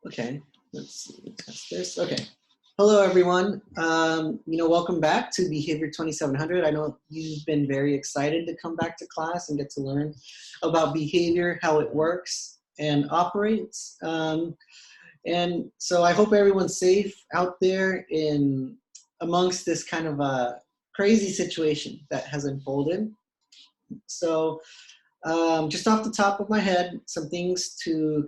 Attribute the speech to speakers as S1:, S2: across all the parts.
S1: Okay, let's see, test this. Okay. Hello, everyone. Welcome back to Behavior 2700. I know you've been very excited to come back to class and get to learn about behavior, how it works and operates. And so I hope everyone's safe out there in amongst this kind of a crazy situation that has unfolded. So just off the top of my head, some things to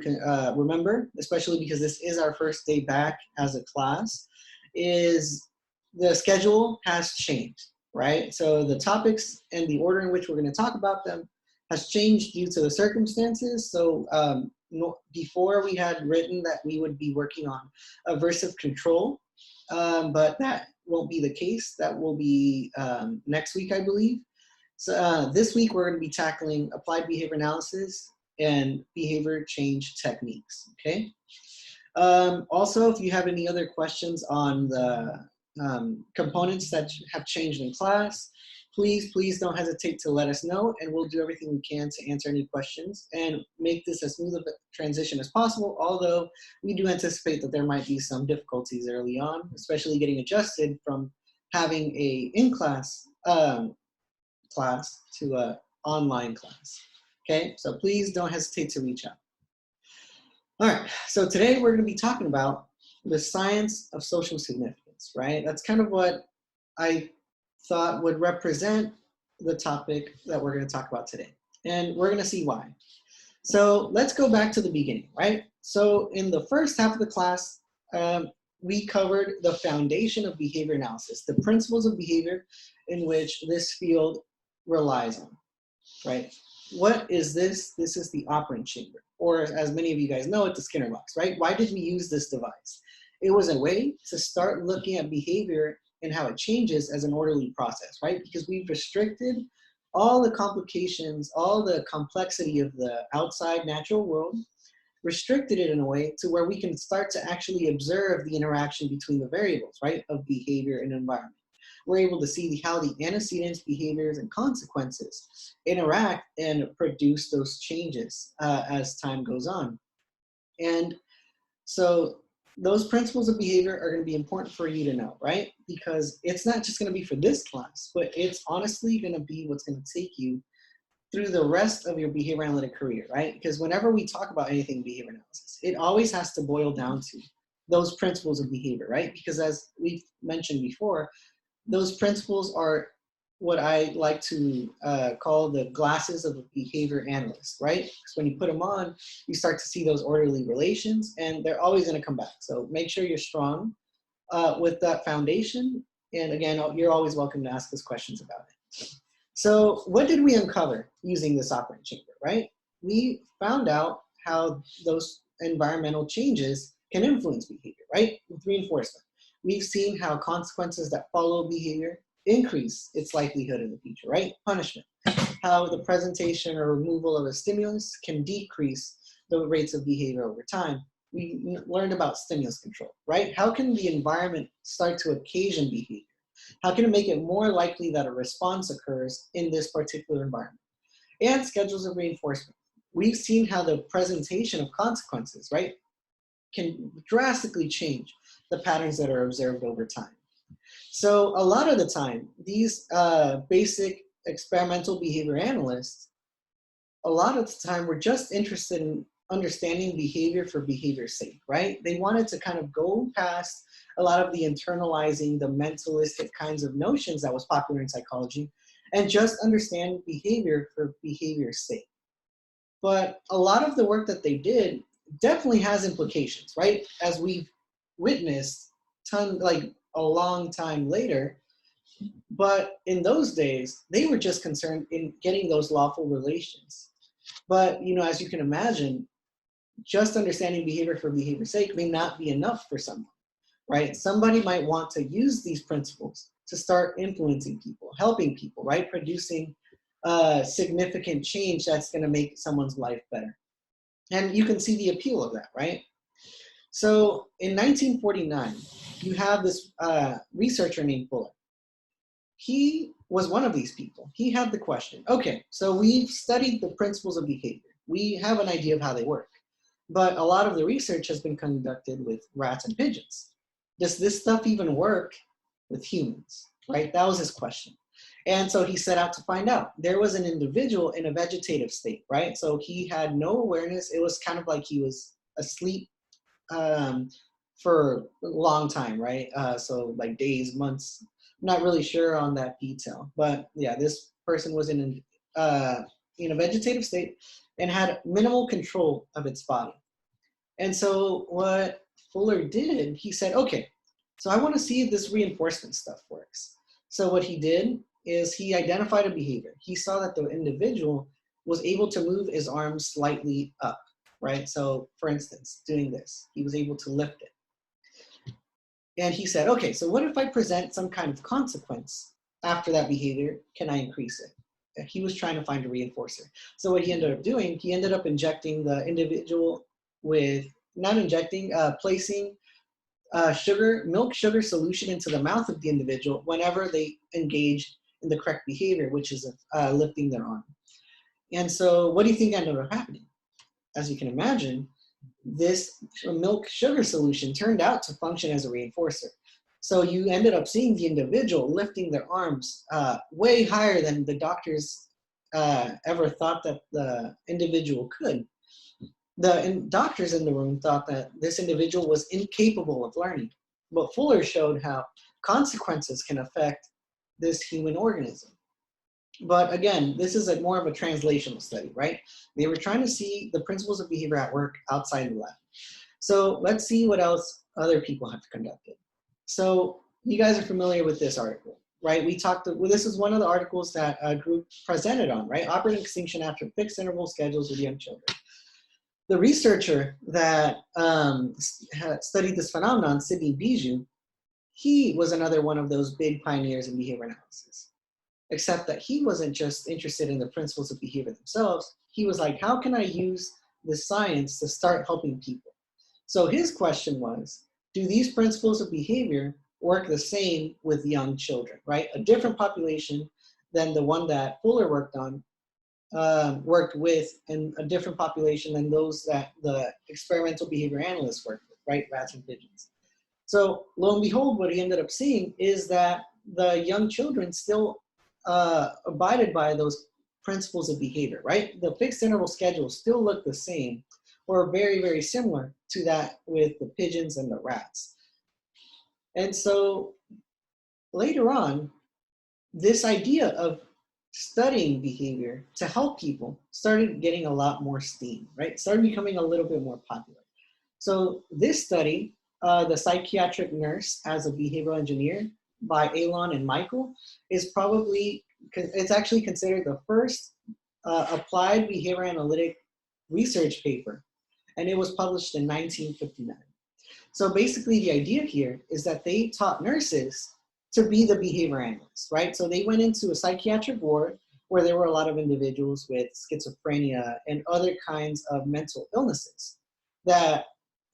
S1: remember, especially because this is our first day back as a class, is the schedule has changed, right? So the topics and the order in which we're going to talk about them has changed due to the circumstances. So before we had written that we would be working on aversive control, but that won't be the case. That will be next week, I believe. So this week we're going to be tackling applied behavior analysis and behavior change techniques, okay? Also, if you have any other questions on the components that have changed in class, please don't hesitate to let us know, and we'll do everything we can to answer any questions and make this as smooth of a transition as possible, although we do anticipate that there might be some difficulties early on, especially getting adjusted from having a in-class class to an online class. Okay, so please don't hesitate to reach out. All right, so today we're going to be talking about the science of social significance, right? That's kind of what I thought would represent the topic that we're going to talk about today. And we're going to see why. So let's go back to the beginning, right? So in the first half of the class, we covered the foundation of behavior analysis, the principles of behavior in which this field relies on, right? What is this? This is the operant chamber, or as many of you guys know, it's the Skinner box, right? Why did we use this device? It was a way to start looking at behavior and how it changes as an orderly process, right? Because we've restricted all the complications, all the complexity of the outside natural world, restricted it in a way to where we can start to actually observe the interaction between the variables, right, of behavior and environment. We're able to see how the antecedents, behaviors, and consequences interact and produce those changes as time goes on. And so those principles of behavior are going to be important for you to know, right? Because it's not just going to be for this class, but it's honestly going to be what's going to take you through the rest of your behavior analytic career, right? Because whenever we talk about anything behavior analysis, it always has to boil down to those principles of behavior, right? Because as we've mentioned before, those principles are what I like to call the glasses of a behavior analyst, right? Because when you put them on, you start to see those orderly relations, and they're always going to come back. So make sure you're strong with that foundation. And again, you're always welcome to ask us questions about it. So what did we uncover using this operant chamber, right? We found out how those environmental changes can influence behavior, right? With reinforcement. We've seen how consequences that follow behavior increase its likelihood in the future, right? Punishment. How the presentation or removal of a stimulus can decrease the rates of behavior over time. We learned about stimulus control, right? How can the environment start to occasion behavior? How can it make it more likely that a response occurs in this particular environment? And schedules of reinforcement. We've seen how the presentation of consequences, right, can drastically change the patterns that are observed over time. So a lot of the time, these basic experimental behavior analysts, a lot of the time were just interested in understanding behavior for behavior's sake, right? They wanted to kind of go past a lot of the internalizing, the mentalistic kinds of notions that was popular in psychology, and just understand behavior for behavior's sake. But a lot of the work that they did definitely has implications, right? As we've witnessed like a long time later. But in those days, they were just concerned in getting those lawful relations. But, as you can imagine, just understanding behavior for behavior's sake may not be enough for someone, right? Somebody might want to use these principles to start influencing people, helping people, right? Producing significant change that's going to make someone's life better. And you can see the appeal of that, right? So in 1949, you have this researcher named Fuller. He was one of these people. He had the question, okay, so we've studied the principles of behavior. We have an idea of how they work. But a lot of the research has been conducted with rats and pigeons. Does this stuff even work with humans, right? That was his question. And so he set out to find out. There was an individual in a vegetative state, right? So he had no awareness. It was kind of like he was asleep um, for a long time, right? So like days, months. I'm not really sure on that detail, but yeah, this person was in a vegetative state and had minimal control of its body. And so what Fuller did, he said, okay, so I want to see if this reinforcement stuff works. So what he did is he identified a behavior. He saw that the individual was able to move his arms slightly up, right? So for instance, doing this, he was able to lift it. And he said, okay, so what if I present some kind of consequence after that behavior? Can I increase it? He was trying to find a reinforcer. So what he ended up doing, he ended up injecting the individual with, not injecting, placing milk sugar solution into the mouth of the individual whenever they engaged in the correct behavior, which is lifting their arm. And so what do you think ended up happening? As you can imagine, this milk sugar solution turned out to function as a reinforcer. So you ended up seeing the individual lifting their arms way higher than the doctors ever thought that the individual could. The doctors in the room thought that this individual was incapable of learning, but Fuller showed how consequences can affect this human organism. But again, this is more of a translational study, right? They were trying to see the principles of behavior at work outside the lab. So let's see what else other people have conducted. So you guys are familiar with this article, right? This is one of the articles that a group presented on, right? Operating extinction after fixed interval schedules with young children. The researcher that studied this phenomenon, Sidney Bijou, he was another one of those big pioneers in behavior analysis. Except that he wasn't just interested in the principles of behavior themselves. He was like, how can I use the science to start helping people? So his question was, do these principles of behavior work the same with young children, right? A different population than the one that Fuller worked with, and a different population than those that the experimental behavior analysts worked with, right? Rats and pigeons. So lo and behold, what he ended up seeing is that the young children still abided by those principles of behavior, right? The fixed interval schedules still look the same or very, very similar to that with the pigeons and the rats. And so later on, this idea of studying behavior to help people started getting a lot more steam, right? Started becoming a little bit more popular. So this study, the psychiatric nurse as a behavioral engineer, by Elon and Michael, is it's actually considered the first applied behavior analytic research paper, and it was published in 1959. So basically the idea here is that they taught nurses to be the behavior analysts, right? So they went into a psychiatric ward where there were a lot of individuals with schizophrenia and other kinds of mental illnesses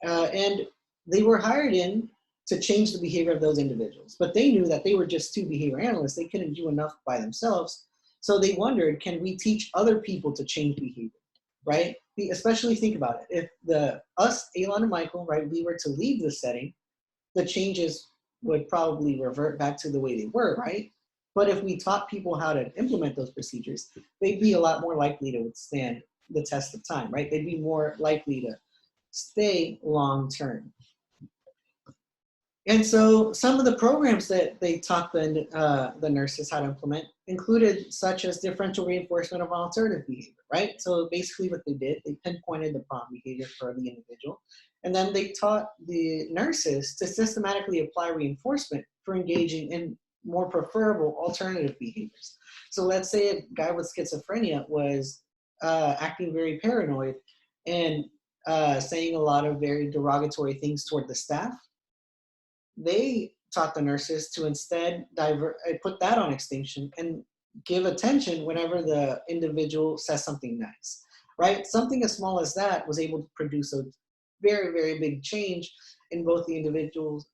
S1: and they were hired in to change the behavior of those individuals. But they knew that they were just two behavior analysts. They couldn't do enough by themselves. So they wondered, can we teach other people to change behavior, right? Especially think about it. If us, Elon and Michael, right, we were to leave the setting, the changes would probably revert back to the way they were, right? But if we taught people how to implement those procedures, they'd be a lot more likely to withstand the test of time, right? They'd be more likely to stay long-term. And so some of the programs that they taught the nurses how to implement included such as differential reinforcement of alternative behavior, right? So basically what they did, they pinpointed the problem behavior for the individual, and then they taught the nurses to systematically apply reinforcement for engaging in more preferable alternative behaviors. So let's say a guy with schizophrenia was acting very paranoid and saying a lot of very derogatory things toward the staff. They taught the nurses to instead put that on extinction and give attention whenever the individual says something nice, right? Something as small as that was able to produce a very, very big change in both the individuals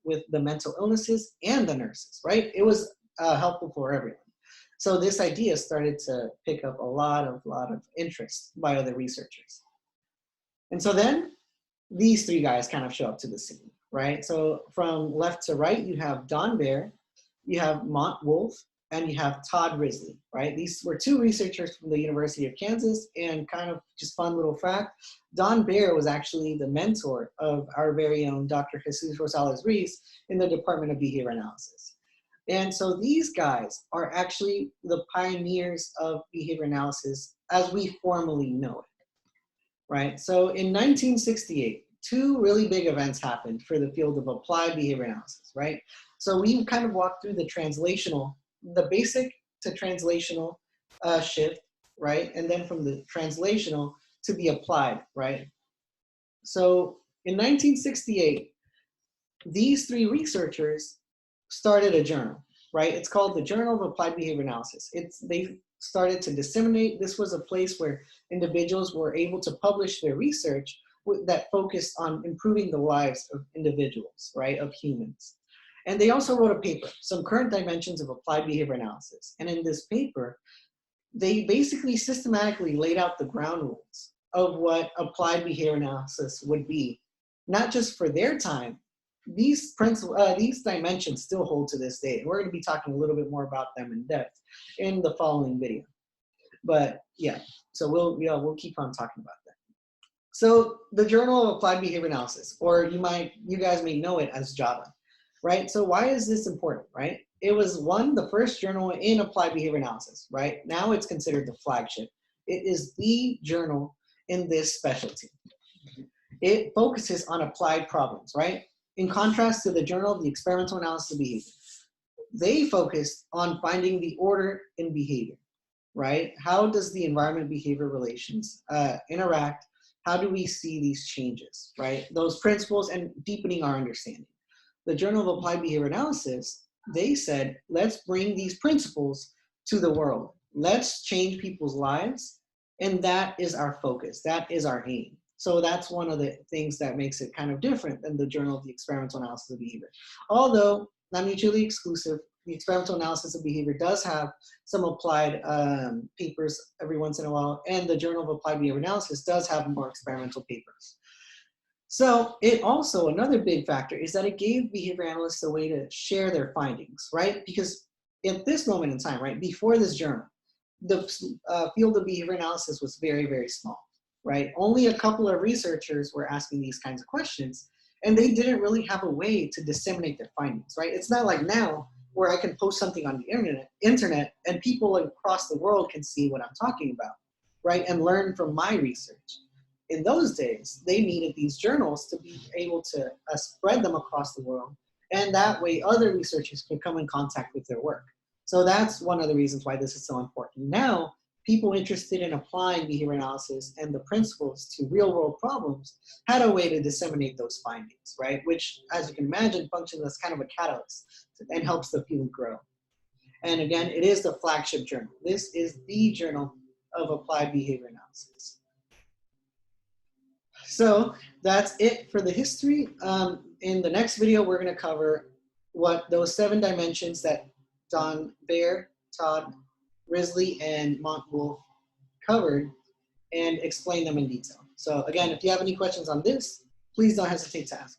S1: with the mental illnesses and the nurses, right? It was helpful for everyone. So this idea started to pick up a lot of interest by other researchers. And so then these three guys kind of show up to the scene, right? So from left to right, you have Don Bear, you have Mont Wolf, and you have Todd Risley, right? These were two researchers from the University of Kansas, and kind of just fun little fact, Don Bear was actually the mentor of our very own Dr. Jesus Rosales-Reis in the Department of Behavior Analysis. And so these guys are actually the pioneers of behavior analysis as we formally know it, right? So in 1968, two really big events happened for the field of applied behavior analysis, right? So we kind of walked through the basic to translational shift, right? And then from the translational to the applied, right? So in 1968, these three researchers started a journal, right? It's called the Journal of Applied Behavior Analysis. They started to disseminate. This was a place where individuals were able to publish their research that focused on improving the lives of individuals, right, of humans. And they also wrote a paper, Some Current Dimensions of Applied Behavior Analysis. And in this paper, they basically systematically laid out the ground rules of what applied behavior analysis would be, not just for their time. These dimensions still hold to this day. We're going to be talking a little bit more about them in depth in the following video. But yeah, so we'll keep on talking about that. So the Journal of Applied Behavior Analysis, or you guys may know it as JABA, right? So why is this important, right? It was the first journal in applied behavior analysis, right? Now it's considered the flagship. It is the journal in this specialty. It focuses on applied problems, right? In contrast to the Journal of the Experimental Analysis of Behavior. They focused on finding the order in behavior, right? How does the environment-behavior relations interact? How do we see these changes, right? Those principles and deepening our understanding. The Journal of Applied Behavior Analysis, they said, let's bring these principles to the world. Let's change people's lives, and that is our focus. That is our aim. So that's one of the things that makes it kind of different than the Journal of the Experimental Analysis of Behavior. Although not mutually exclusive, the Experimental Analysis of Behavior does have some applied papers every once in a while, and the Journal of Applied Behavior Analysis does have more experimental papers. So it also, another big factor is that it gave behavior analysts a way to share their findings, right? Because at this moment in time, right, before this journal, the field of behavior analysis was very, very small, right? Only a couple of researchers were asking these kinds of questions, and they didn't really have a way to disseminate their findings, right? It's not like now where I can post something on the internet and people across the world can see what I'm talking about, right? And learn from my research. In those days, they needed these journals to be able to spread them across the world. And that way other researchers can come in contact with their work. So that's one of the reasons why this is so important. Now, people interested in applying behavior analysis and the principles to real world problems had a way to disseminate those findings, right? Which, as you can imagine, functions as kind of a catalyst and helps the field grow. And again, it is the flagship journal. This is the Journal of Applied Behavior Analysis. So that's it for the history. In the next video, we're going to cover what those 7 dimensions that Don Bear, Todd Risley, and Mont Wolf covered and explain them in detail. So again, if you have any questions on this, please don't hesitate to ask.